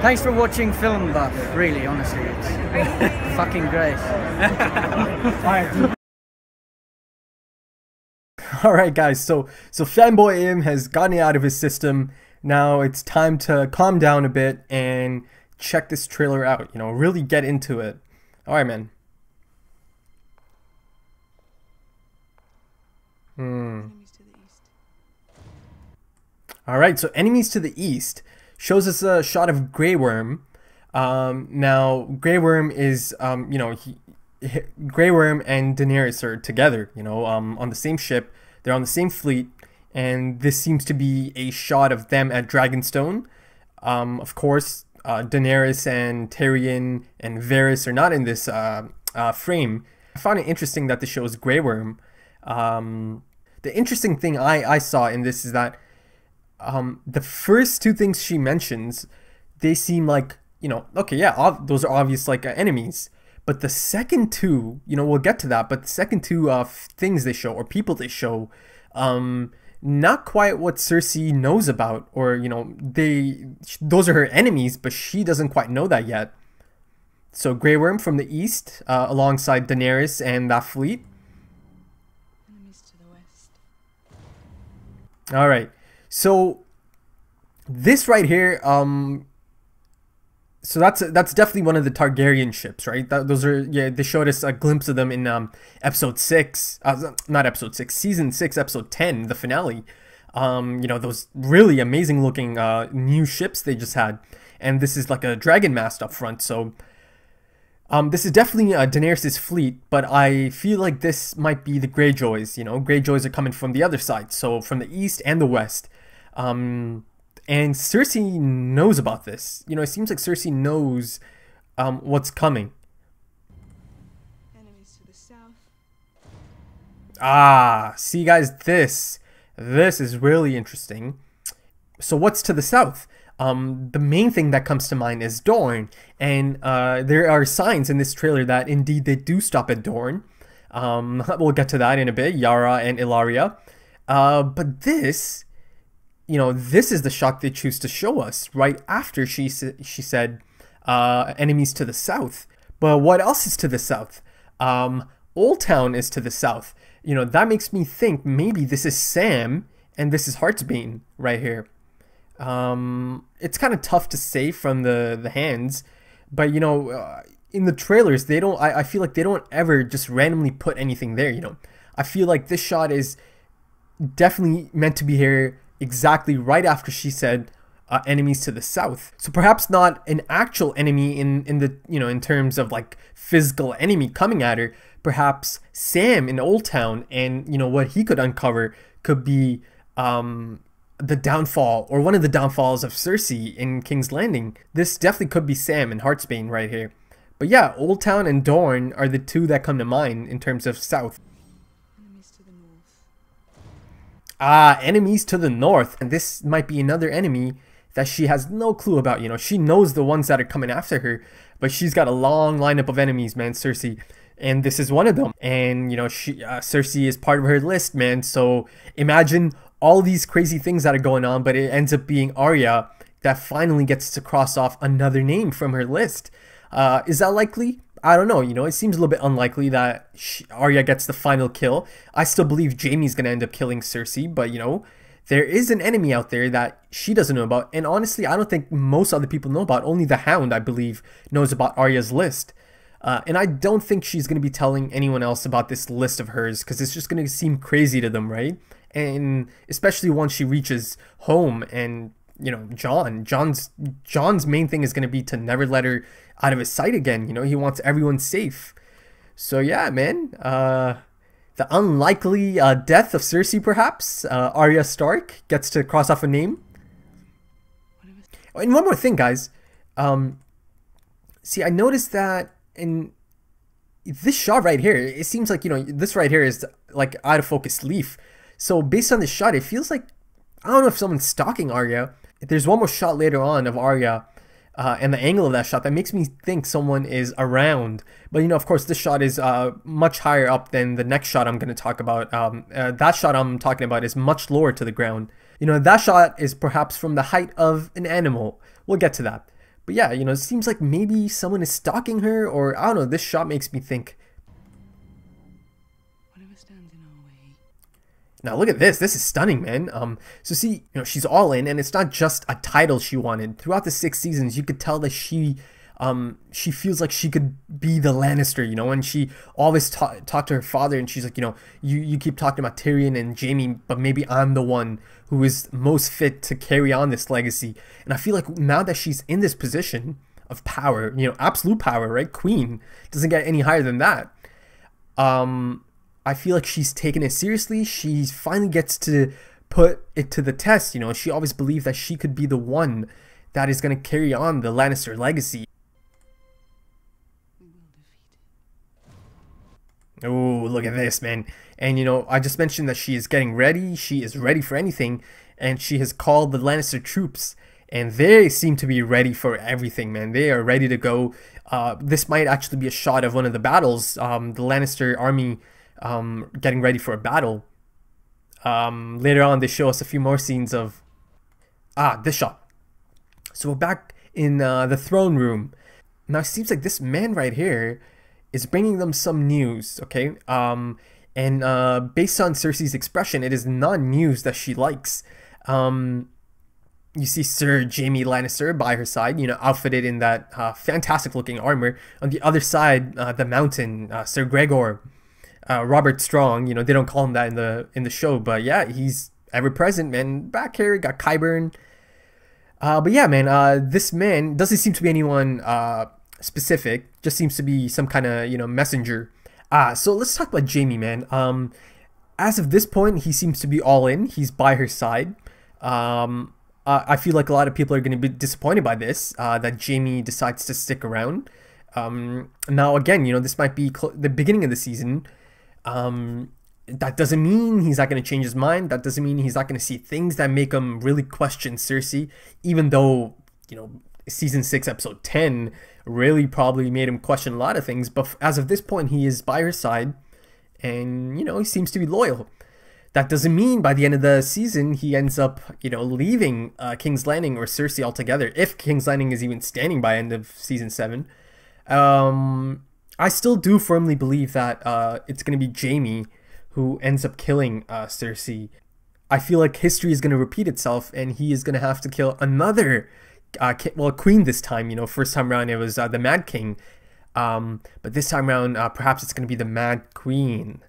Thanks for watching Film Buff, really, honestly. It's fucking great. Alright guys, so Fanboy Im has gotten it out of his system. Now it's time to calm down a bit and check this trailer out, you know, really get into it. Alright, man. Alright, so Enemies to the East shows us a shot of Grey Worm. Now, Grey Worm is, you know, Grey Worm and Daenerys are together, you know, on the same ship. They're on the same fleet, and this seems to be a shot of them at Dragonstone. Of course, Daenerys and Tyrion and Varys are not in this frame. I found it interesting that this shows Grey Worm. The interesting thing I saw in this is that the first two things she mentions, they seem like, you know, okay, yeah, those are obvious, like, enemies. But the second two, you know, we'll get to that, but the second two things they show, or people they show, not quite what Cersei knows about, or, you know, those are her enemies, but she doesn't quite know that yet. So Grey Worm from the east, alongside Daenerys and that fleet. Enemies to the west. Alright, so this right here, so that's definitely one of the Targaryen ships, right? Those are, yeah, they showed us a glimpse of them in episode 6, not episode 6, season 6, episode 10, the finale. You know, those really amazing looking new ships they just had, and this is like a dragon mast up front. So this is definitely Daenerys' fleet, but I feel like this might be the Greyjoys. You know, Greyjoys are coming from the other side, so from the east and the west. And Cersei knows about this. You know, it seems like Cersei knows what's coming. Enemies to the south. Ah, see guys, this is really interesting. So what's to the south? The main thing that comes to mind is Dorne, and there are signs in this trailer that indeed they do stop at Dorne. We'll get to that in a bit, Yara and Ilaria. But this, you know, this is the shot they choose to show us right after she said enemies to the south. But what else is to the south? Old Town is to the south. You know, that makes me think maybe this is Sam and this is Heartsbane right here. It's kind of tough to say from the hands, but you know, in the trailers they don't, I feel like they don't ever just randomly put anything there, you know. I feel like this shot is definitely meant to be here exactly right after she said enemies to the south. So perhaps not an actual enemy in the, you know, in terms of like physical enemy coming at her. Perhaps Sam in Old Town, and you know what he could uncover could be the downfall, or one of the downfalls of Cersei in King's Landing. This definitely could be Sam and Heartsbane right here. But yeah, Old Town and Dorne are the two that come to mind in terms of south. Enemies to the north. Ah, enemies to the north. And this might be another enemy that she has no clue about. You know, she knows the ones that are coming after her, but she's got a long lineup of enemies, man, Cersei. And this is one of them. And, you know, Cersei is part of her list, man. So imagine all these crazy things that are going on, but it ends up being Arya that finally gets to cross off another name from her list. Is that likely? I don't know. You know, it seems a little bit unlikely that Arya gets the final kill. I still believe Jaime's going to end up killing Cersei, but, you know, there is an enemy out there that she doesn't know about. And honestly, I don't think most other people know about. Only the Hound, I believe, knows about Arya's list. And I don't think she's going to be telling anyone else about this list of hers, because it's just going to seem crazy to them, right? And especially once she reaches home and, you know, John's main thing is going to be to never let her out of his sight again. You know, he wants everyone safe. So yeah, man, the unlikely death of Cersei, perhaps. Arya Stark gets to cross off a name. And one more thing, guys. See, I noticed that in this shot right here, it seems like, you know, this right here is like out of focus leaf. So based on this shot, it feels like, I don't know if someone's stalking Arya. There's one more shot later on of Arya and the angle of that shot that makes me think someone is around. But, you know, of course, this shot is much higher up than the next shot I'm going to talk about. That shot I'm talking about is much lower to the ground. You know, that shot is perhaps from the height of an animal. We'll get to that. But But yeah, you know, it seems like maybe someone is stalking her, or I don't know, this shot makes me think. Whatever stands in our way. Now look at this. This is stunning, man. So see, you know, she's all in, and it's not just a title she wanted. Throughout the 6 seasons, you could tell that she feels like she could be the Lannister, you know, and she always talked to her father, and she's like, you know, you keep talking about Tyrion and Jaime, but maybe I'm the one who is most fit to carry on this legacy. And I feel like now that she's in this position of power, you know, absolute power, right? Queen doesn't get any higher than that. I feel like she's taken it seriously. She finally gets to put it to the test. You know, she always believed that she could be the one that is going to carry on the Lannister legacy. We will defeat it. Oh, look at this, man. And, you know, I just mentioned that she is getting ready. She is ready for anything. And she has called the Lannister troops. And they seem to be ready for everything, man. They are ready to go. This might actually be a shot of one of the battles. The Lannister army getting ready for a battle. Later on, they show us a few more scenes of this shot. So we're back in the throne room. Now it seems like this man right here is bringing them some news, okay? And based on Cersei's expression, it is not news that she likes. You see Sir Jaime Lannister by her side, you know, outfitted in that fantastic looking armor. On the other side, the mountain, Sir Gregor, Robert Strong, you know, they don't call him that in the show, but yeah, he's ever present, man. Back here, got Qyburn. But yeah, man, this man doesn't seem to be anyone specific, just seems to be some kind of, you know, messenger. So let's talk about Jaime, man. As of this point, he seems to be all in. He's by her side. I feel like a lot of people are going to be disappointed by this, that Jaime decides to stick around. Now, again, you know, this might be the beginning of the season. That doesn't mean he's not going to change his mind. That doesn't mean he's not going to see things that make him really question Cersei, even though, you know, season 6 episode 10 really probably made him question a lot of things. But as of this point, he is by her side, and, you know, he seems to be loyal. That doesn't mean by the end of the season he ends up, you know, leaving King's Landing or Cersei altogether, if King's Landing is even standing by end of season 7. I still do firmly believe that it's going to be Jaime who ends up killing Cersei. I feel like history is going to repeat itself, and he is going to have to kill another queen this time. You know, first time around it was the Mad King, but this time around perhaps it's going to be the Mad Queen.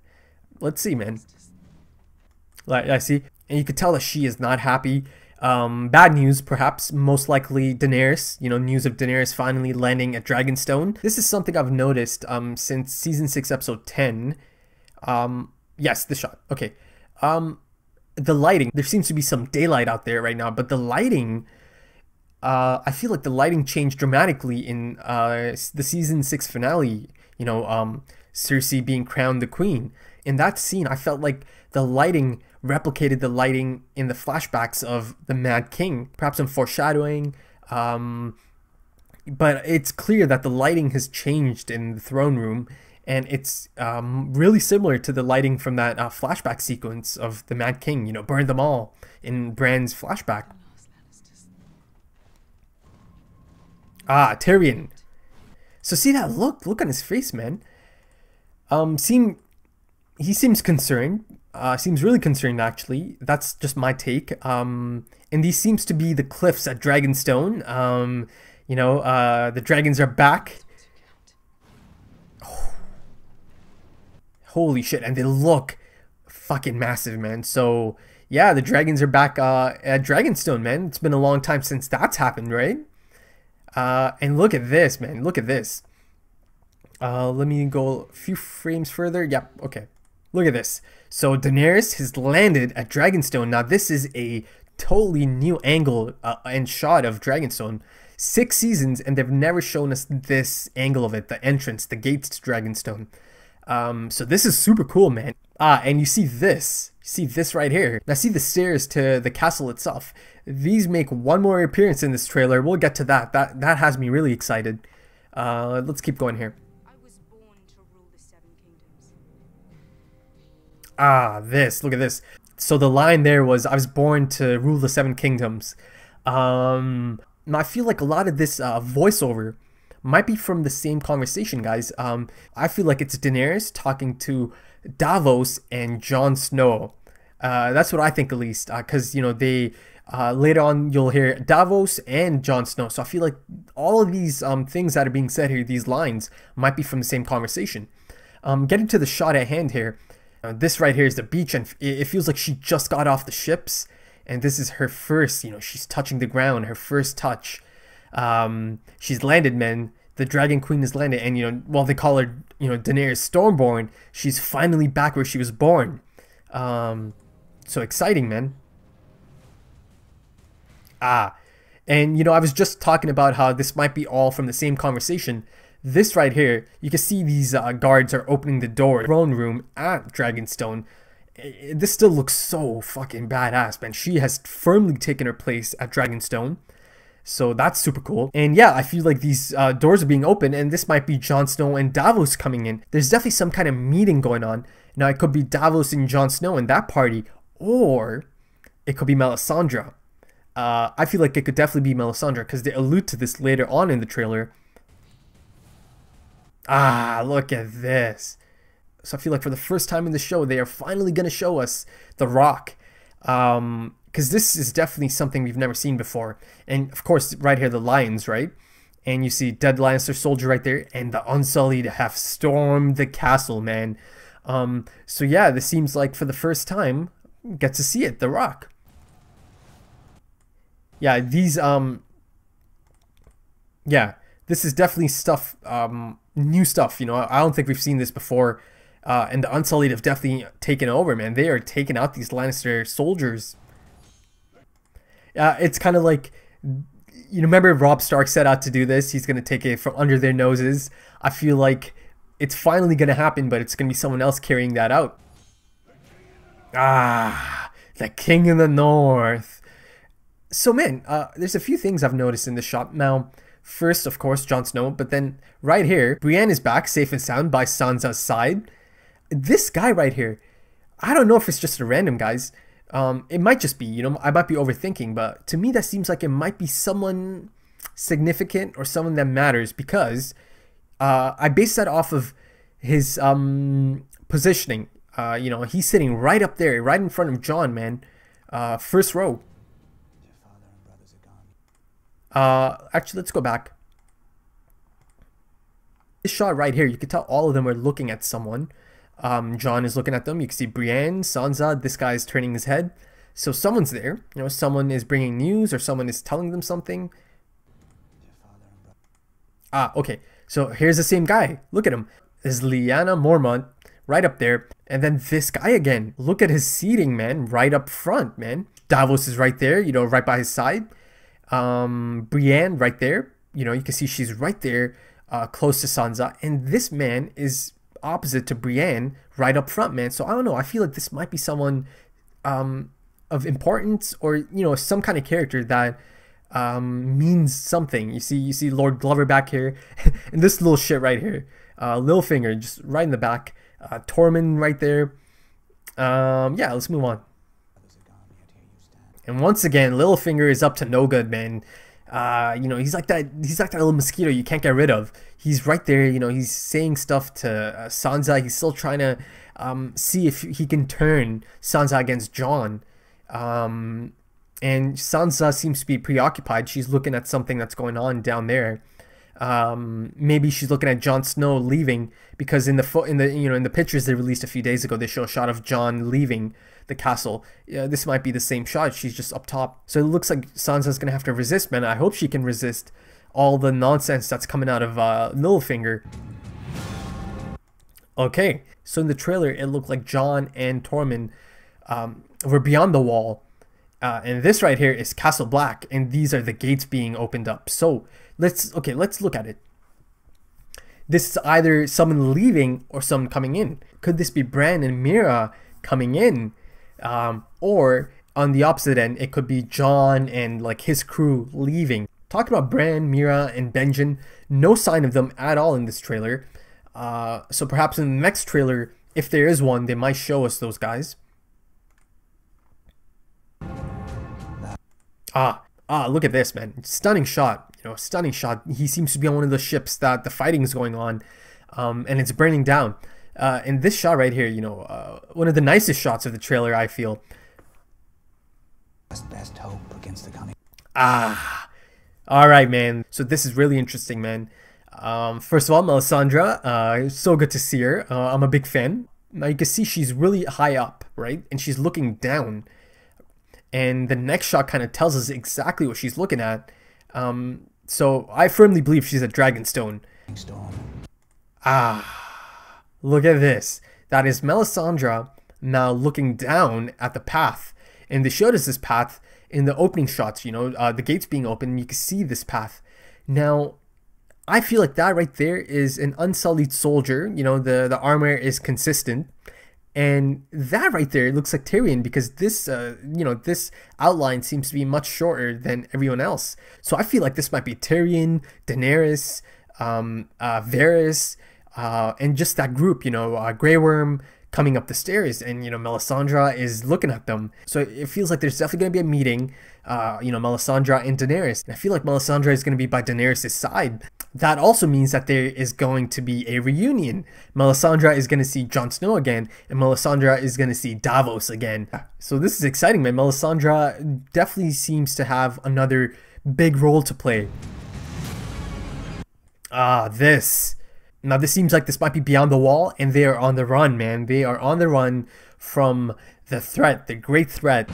Let's see, man. I see, and you could tell that she is not happy. Bad news, perhaps, most likely Daenerys, you know, news of Daenerys finally landing at Dragonstone. This is something I've noticed since season 6 episode 10. Yes, this shot, okay. The lighting, there seems to be some daylight out there right now, but the lighting, I feel like the lighting changed dramatically in the season 6 finale, you know, Cersei being crowned the queen. In that scene, I felt like the lighting replicated the lighting in the flashbacks of the Mad King, perhaps some foreshadowing, but it's clear that the lighting has changed in the throne room, and it's really similar to the lighting from that flashback sequence of the Mad King, you know, burned them all in Bran's flashback. Tyrion. So see that look on his face, man. He seems concerned. Seems really concerned, actually. That's just my take. And these seems to be the cliffs at Dragonstone. You know, the dragons are back. Oh. Holy shit, and they look fucking massive, man. So, yeah, the dragons are back at Dragonstone, man. It's been a long time since that's happened, right? And look at this, man. Look at this. Let me go a few frames further. Yep, okay. Look at this. So Daenerys has landed at Dragonstone. Now this is a totally new angle and shot of Dragonstone. 6 seasons and they've never shown us this angle of it, the entrance, the gates to Dragonstone. So this is super cool, man. And you see this. You see this right here. Now see the stairs to the castle itself. These make one more appearance in this trailer. We'll get to that. That has me really excited. Let's keep going here. This, look at this. So the line there was, I was born to rule the 7 kingdoms. Now, I feel like a lot of this voiceover might be from the same conversation, guys. I feel like it's Daenerys talking to Davos and Jon Snow. That's what I think, at least, because you know they later on you'll hear Davos and Jon Snow. So I feel like all of these things that are being said here, these lines, might be from the same conversation. Getting to the shot at hand here, this right here is the beach, and it feels like she just got off the ships, and this is her first. You know, she's touching the ground, her first touch. She's landed, man. The Dragon Queen has landed, and you know, while they call her, you know, Daenerys Stormborn, she's finally back where she was born. So exciting, man. And you know, I was just talking about how this might be all from the same conversation. This right here, you can see these guards are opening the door, throne room at Dragonstone. This still looks so fucking badass, man. She has firmly taken her place at Dragonstone. So that's super cool. And yeah, I feel like these doors are being opened, and this might be Jon Snow and Davos coming in. There's definitely some kind of meeting going on. Now, it could be Davos and Jon Snow in that party, or it could be Melisandre. I feel like it could definitely be Melisandre, because they allude to this later on in the trailer. Look at this. So I feel like for the first time in the show, they are finally going to show us The Rock. Because this is definitely something we've never seen before. And of course, right here, the lions, right? And you see dead Lannister soldier right there, and the Unsullied have stormed the castle, man. So yeah, this seems like for the first time, get to see it, The Rock. Yeah, these, yeah, this is definitely stuff, new stuff, you know. I don't think we've seen this before. And the Unsullied have definitely taken over, man. They are taking out these Lannister soldiers. It's kind of like, you remember Robb Stark set out to do this. He's going to take it from under their noses. I feel like it's finally going to happen, but it's going to be someone else carrying that out. The King in the North. So, man, there's a few things I've noticed in this shot. Now, first, of course, Jon Snow, but then right here, Brienne is back, safe and sound, by Sansa's side. This guy right here, I don't know if it's just a random, guys. It might just be, you know, I might be overthinking, but to me that seems like it might be someone significant or someone that matters, because I base that off of his positioning. You know, he's sitting right up there, right in front of Jon, man. First row. Actually, let's go back. This shot right here, you can tell all of them are looking at someone. Jon is looking at them. You can see Brienne, Sansa, this guy is turning his head. So someone's there. You know, someone is bringing news, or someone is telling them something. Okay. So here's the same guy. Look at him. There's Lyanna Mormont right up there. And then this guy again. Look at his seating, man. Right up front, man. Davos is right there, you know, right by his side. Brienne right there. You know, you can see she's right there, close to Sansa. And this man is opposite to Brienne, right up front, man. So I don't know, I feel like this might be someone of importance, or you know, some kind of character that means something. You see Lord Glover back here, and this little shit right here, Littlefinger just right in the back, Tormund right there. Yeah, let's move on. And once again, Littlefinger is up to no good, man. You know, he's like that little mosquito you can't get rid of. He's right there, you know, he's saying stuff to Sansa. He's still trying to see if he can turn Sansa against Jon. And Sansa seems to be preoccupied. She's looking at something that's going on down there. Maybe she's looking at Jon Snow leaving, because in the pictures they released a few days ago, they show a shot of Jon leaving the castle. Yeah, this might be the same shot. She's just up top. So it looks like Sansa's gonna have to resist, man. I hope she can resist all the nonsense that's coming out of Littlefinger. Okay, so in the trailer it looked like Jon and Tormund were beyond the wall, and this right here is Castle Black, and these are the gates being opened up. So let's look at it. This is either someone leaving or someone coming in. Could this be Bran and Mira coming in? Or on the opposite end, it could be Jon and like his crew leaving. Talking about Bran, Mira, and Benjen, no sign of them at all in this trailer. So perhaps in the next trailer, if there is one, they might show us those guys. Ah, look at this, man. Stunning shot. You know, stunning shot. He seems to be on one of the ships that the fighting is going on, and it's burning down. And this shot right here, you know, one of the nicest shots of the trailer, I feel. Best hope against the coming. Ah, all right, man. So this is really interesting, man. First of all, Melisandre, it's so good to see her. I'm a big fan. Now you can see she's really high up, right? And she's looking down. And the next shot kind of tells us exactly what she's looking at. So I firmly believe she's at Dragonstone. Ah, look at this. That is Melisandre now looking down at the path. And they showed us this path in the opening shots, you know, the gates being open. You can see this path. Now, I feel like that right there is an unsullied soldier. You know, the armor is consistent. And that right there looks like Tyrion, because this, you know, this outline seems to be much shorter than everyone else. So I feel like this might be Tyrion, Daenerys, Varys, and just that group, you know, Grey Worm coming up the stairs, and, you know, Melisandre is looking at them. So it feels like there's definitely going to be a meeting, you know, Melisandre and Daenerys. And I feel like Melisandre is going to be by Daenerys' side. That also means that there is going to be a reunion. Melisandre is going to see Jon Snow again, and Melisandre is going to see Davos again. So this is exciting, man. Melisandre definitely seems to have another big role to play. This. Now this seems like this might be beyond the wall, and they are on the run, man. They are on the run from the threat, the great threat.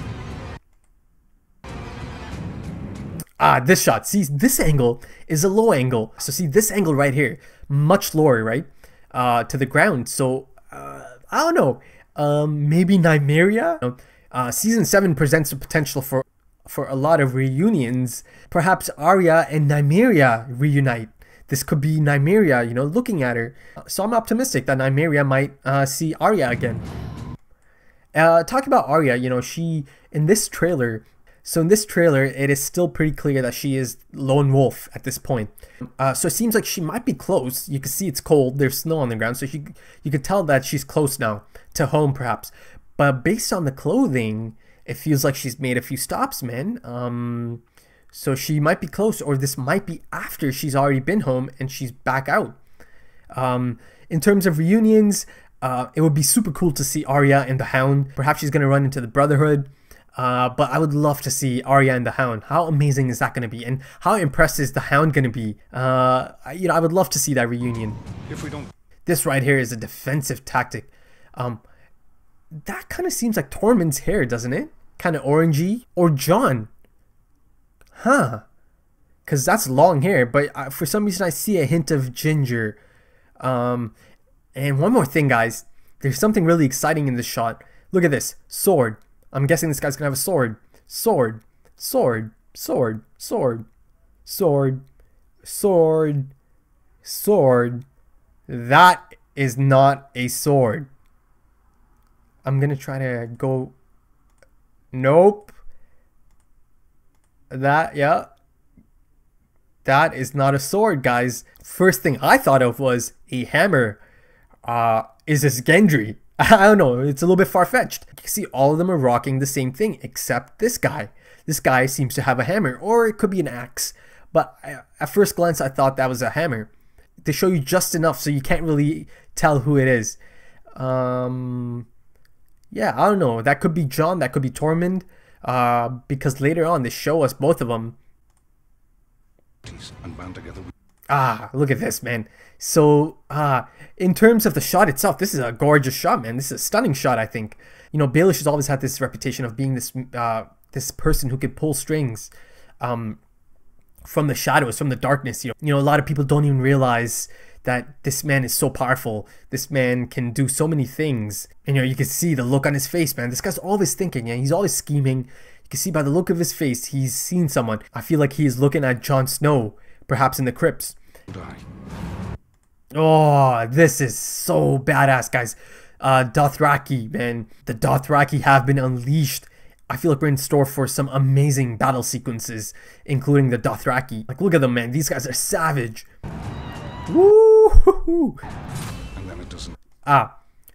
This shot. See, this angle is a low angle. So see this angle right here, much lower, right? To the ground. So, I don't know. Maybe Nymeria? Season 7 presents the potential for a lot of reunions. Perhaps Arya and Nymeria reunite. This could be Nymeria, you know, looking at her. So I'm optimistic that Nymeria might see Arya again. Talking about Arya, you know, she, in this trailer, so in this trailer, it is still pretty clear that she is lone wolf at this point. So it seems like she might be close. You can see it's cold. There's snow on the ground. So you could tell that she's close now to home, perhaps. But based on the clothing, it feels like she's made a few stops, man. So she might be close, or this might be after she's already been home and she's back out. In terms of reunions, it would be super cool to see Arya and the Hound. Perhaps she's going to run into the Brotherhood. But I would love to see Arya and the Hound. How amazing is that going to be? And how impressed is the Hound going to be? You know, I would love to see that reunion. If we don't... This right here is a defensive tactic. That kind of seems like Tormund's hair, doesn't it? Kind of orangey. Or Jon. Huh. Because that's long hair, but for some reason I see a hint of ginger. And one more thing, guys. There's something really exciting in this shot. Look at this. Sword. I'm guessing this guy's gonna have a sword. Sword. Sword. Sword. Sword. Sword. Sword. Sword. That is not a sword. I'm gonna try to go... Nope. Yeah. That is not a sword, guys. First thing I thought of was a hammer. Is this Gendry? I don't know. It's a little bit far-fetched. You can see all of them are rocking the same thing, except this guy. This guy seems to have a hammer, or it could be an axe. But at first glance, I thought that was a hammer. They show you just enough so you can't really tell who it is. Yeah, I don't know. That could be Jon. That could be Tormund. Because later on they show us both of them. And bound together. Look at this, man. So in terms of the shot itself, this is a gorgeous shot, man. This is a stunning shot, I think. You know, Baelish has always had this reputation of being this this person who could pull strings from the shadows, from the darkness. You know, a lot of people don't even realize that this man is so powerful. This man can do so many things. And, you know, you can see the look on his face, man. This guy's always thinking, and he's always scheming. You can see by the look of his face, he's seen someone. I feel like he is looking at Jon Snow, perhaps in the crypts. Oh, this is so badass, guys. Dothraki, man. The Dothraki have been unleashed. I feel like we're in store for some amazing battle sequences, including the Dothraki. Like, look at them, man. These guys are savage. Woo! And then it doesn't.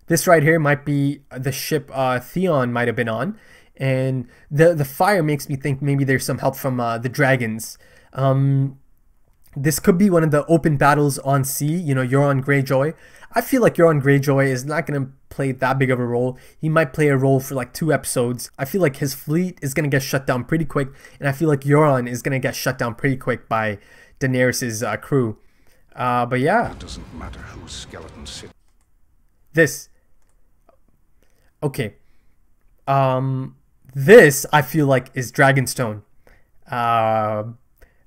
This right here might be the ship Theon might have been on and the fire makes me think maybe there's some help from the dragons. This could be one of the open battles on sea, you know, Euron Greyjoy. I feel like Euron Greyjoy is not going to play that big of a role. He might play a role for like 2 episodes. I feel like his fleet is going to get shut down pretty quick, and I feel like Euron is going to get shut down pretty quick by Daenerys' crew. But yeah. It doesn't matter whose skeleton sits. This. Okay. This, I feel like, is Dragonstone.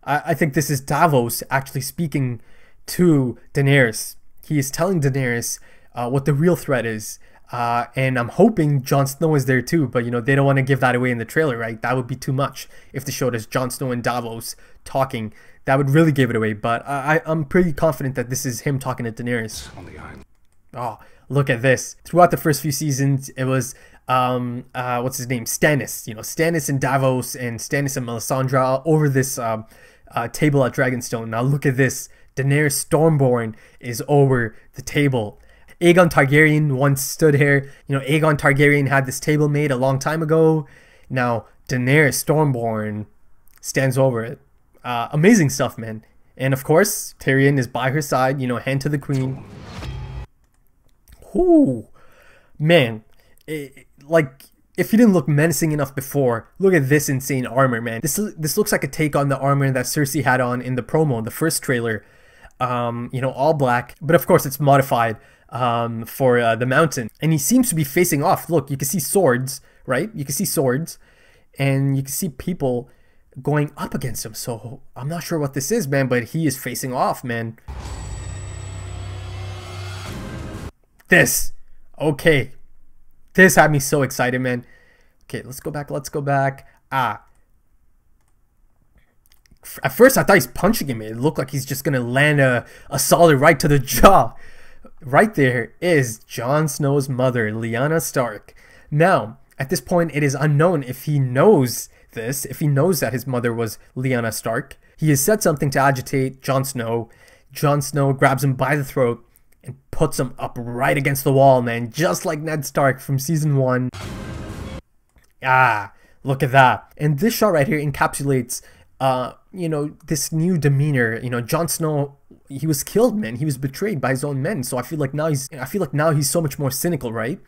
I think this is Davos actually speaking to Daenerys. He is telling Daenerys what the real threat is. And I'm hoping Jon Snow is there too, but you know, they don't want to give that away in the trailer, right? That would be too much if they showed us Jon Snow and Davos talking. That would really give it away, but I'm pretty confident that this is him talking to Daenerys. On the island. Oh, look at this. Throughout the first few seasons, it was, what's his name? Stannis. You know, Stannis and Davos and Stannis and Melisandre over this table at Dragonstone. Now look at this. Daenerys Stormborn is over the table. Aegon Targaryen once stood here. You know, Aegon Targaryen had this table made a long time ago. Now Daenerys Stormborn stands over it. Amazing stuff, man. And of course, Tyrion is by her side, you know, hand to the queen. Ooh, man. Like, if he didn't look menacing enough before, look at this insane armor, man. This looks like a take on the armor that Cersei had on in the promo, the first trailer. You know, all black. But of course, it's modified for the mountain. And he seems to be facing off. Look, you can see swords, right? You can see swords. And you can see people going up against him. So I'm not sure what this is, man, but he is facing off, man. This. Okay. This had me so excited, man. Okay, let's go back. Let's go back. At first, I thought he's punching him. It looked like he's just going to land a solid right to the jaw. Right there is Jon Snow's mother, Lyanna Stark. Now, at this point, it is unknown if he knows this, if he knows that his mother was Lyanna Stark. He has said something to agitate Jon Snow. Jon Snow grabs him by the throat and puts him up right against the wall, man, just like Ned Stark from season 1. Look at that. And this shot right here encapsulates you know, this new demeanor. You know, Jon Snow, he was killed, man. He was betrayed by his own men. So I feel like now he's so much more cynical, right?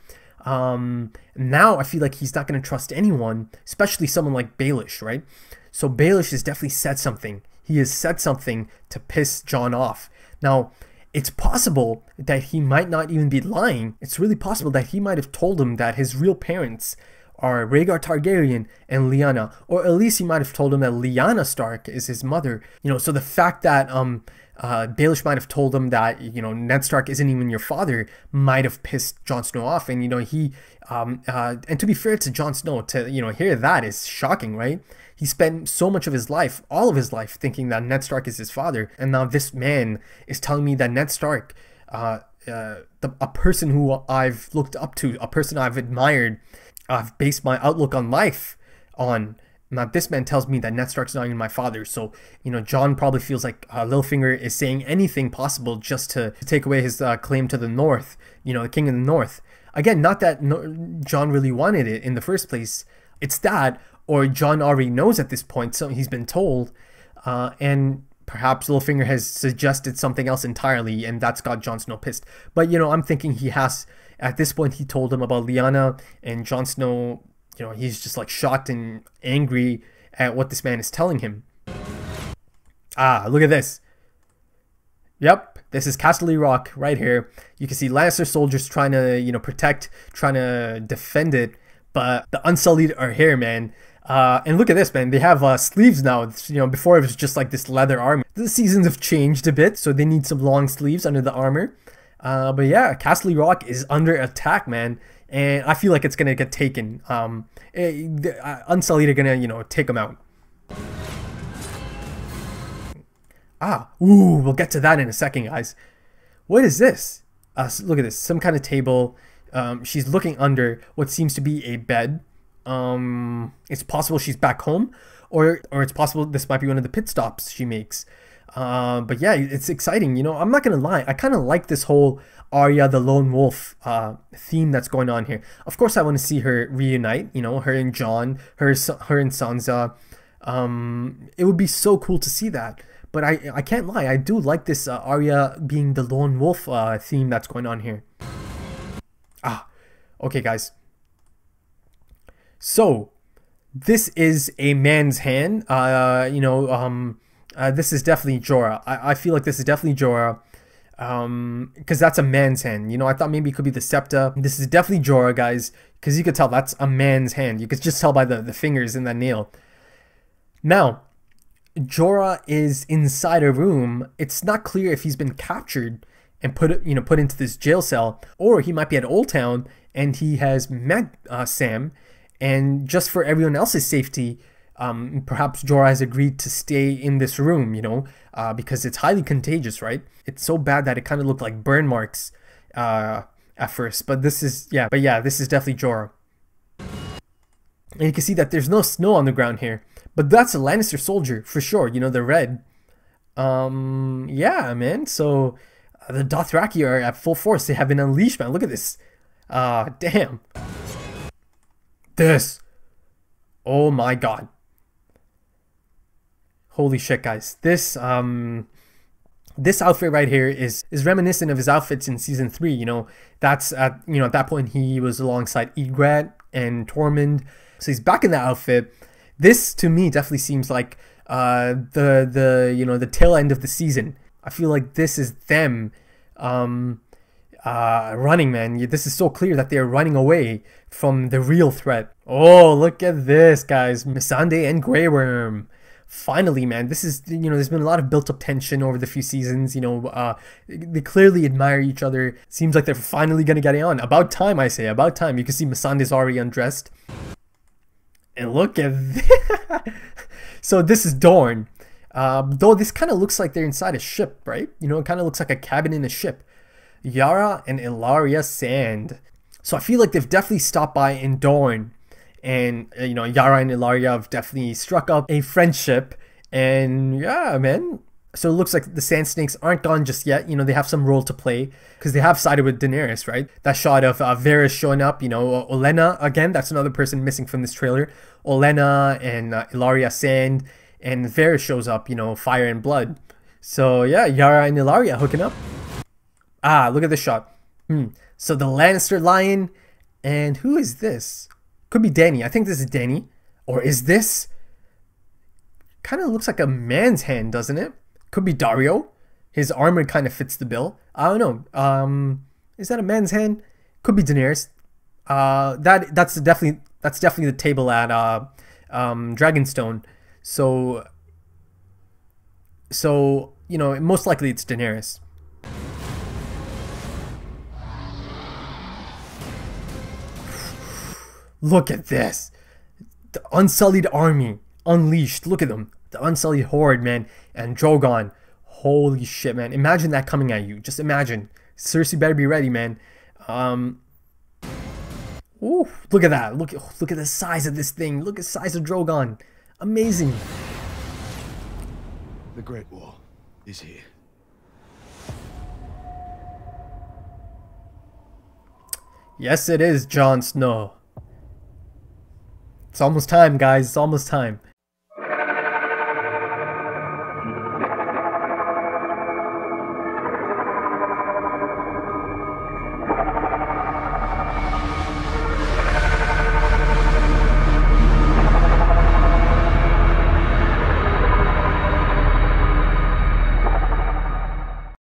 Now I feel like he's not going to trust anyone, especially someone like Baelish, right? So Baelish has definitely said something. He has said something to piss Jon off. Now, it's possible that he might not even be lying. It's really possible that he might have told him that his real parents are Rhaegar Targaryen and Lyanna, or at least he might have told him that Lyanna Stark is his mother. You know, so the fact that Baelish might have told him that, you know, Ned Stark isn't even your father might have pissed Jon Snow off. And, you know, he and to be fair to Jon Snow, to, you know, hear that is shocking, right? He spent so much of his life, all of his life, thinking that Ned Stark is his father, and now this man is telling me that Ned Stark, a person who I've looked up to, a person I've admired, I've based my outlook on life on. Now this man tells me that Ned Stark's not even my father. So, you know, Jon probably feels like Littlefinger is saying anything possible just to take away his claim to the North, you know, the King of the North. Again, not that Jon really wanted it in the first place. It's that, or Jon already knows at this point, so he's been told, and perhaps Littlefinger has suggested something else entirely, and that's got Jon Snow pissed. But, you know, I'm thinking he has, at this point, he told him about Lyanna, and Jon Snow, you know, he's just like shocked and angry at what this man is telling him. Look at this. Yep, this is Casterly Rock right here. You can see Lannister soldiers trying to, you know, protect, trying to defend it, but the Unsullied are here, man. And look at this, man. They have sleeves now. You know, before it was just like this leather armor. The seasons have changed a bit, so they need some long sleeves under the armor. But yeah, Casterly Rock is under attack, man. And I feel like it's going to get taken. Unsullied are going to, you know, take them out. We'll get to that in a second, guys. What is this? Look at this. Some kind of table. She's looking under what seems to be a bed. It's possible she's back home, or it's possible this might be one of the pit stops she makes. But yeah, it's exciting. You know, I'm not gonna lie. I kind of like this whole Arya the Lone Wolf theme that's going on here. Of course, I want to see her reunite. You know, her and Jon, her and Sansa. It would be so cool to see that. But I can't lie. I do like this Arya being the Lone Wolf theme that's going on here. Okay, guys. So this is a man's hand. This is definitely Jorah. I feel like this is definitely Jorah. Because that's a man's hand. You know, I thought maybe it could be the Septa. This is definitely Jorah, guys. Because you could tell that's a man's hand. You could just tell by the fingers in that nail. Now, Jorah is inside a room. It's not clear if he's been captured and put into this jail cell, or he might be at Old Town and he has met Sam, and just for everyone else's safety, perhaps Jorah has agreed to stay in this room, you know, because it's highly contagious, right? It's so bad that it kind of looked like burn marks at first, but this is this is definitely Jorah. And you can see that there's no snow on the ground here, but that's a Lannister soldier for sure. You know, they're red. Yeah, man. So the Dothraki are at full force. They have been unleashed, man. Look at this. Damn. This. Oh my god. Holy shit, guys. This outfit right here is reminiscent of his outfits in season 3. You know, that's at that point he was alongside Ygritte and Tormund. So he's back in that outfit. This to me definitely seems like the tail end of the season. I feel like this is them running, man. This is so clear that they're running away from the real threat. Oh, look at this, guys. Missandei and Grey Worm. Finally, man. This is, there's been a lot of built-up tension over the few seasons. They clearly admire each other. Seems like they're finally gonna get it on. About time, I say. About time. You can see Missandei's already undressed. And look at this. So this is Dorne. Though this kind of looks like they're inside a ship, right? You know, it kind of looks like a cabin in a ship. Yara and Ellaria Sand. So I feel like they've definitely stopped by in Dorne. And, Yara and Ellaria have definitely struck up a friendship. And yeah, man. So it looks like the Sand Snakes aren't gone just yet. They have some role to play because they have sided with Daenerys, right? That shot of Varys showing up, Olenna, again, that's another person missing from this trailer. Olenna and Ellaria Sand, and Varys shows up, fire and blood. So yeah, Yara and Ellaria hooking up. Look at this shot. So the Lannister lion, and who is this? Could be Dany. I think this is Dany. Or is this? Kind of looks like a man's hand, doesn't it? Could be Dario. His armor kind of fits the bill. I don't know. Is that a man's hand? Could be Daenerys. That's definitely the table at Dragonstone. So most likely it's Daenerys. Look at this. The Unsullied army unleashed. Look at them. The Unsullied horde, man. And Drogon. Holy shit, man. Imagine that coming at you. Just imagine. Cersei better be ready, man. Ooh, look at that. Look at the size of this thing. Look at the size of Drogon. Amazing. The Great Wall is here. Yes, it is, Jon Snow. It's almost time, guys. It's almost time.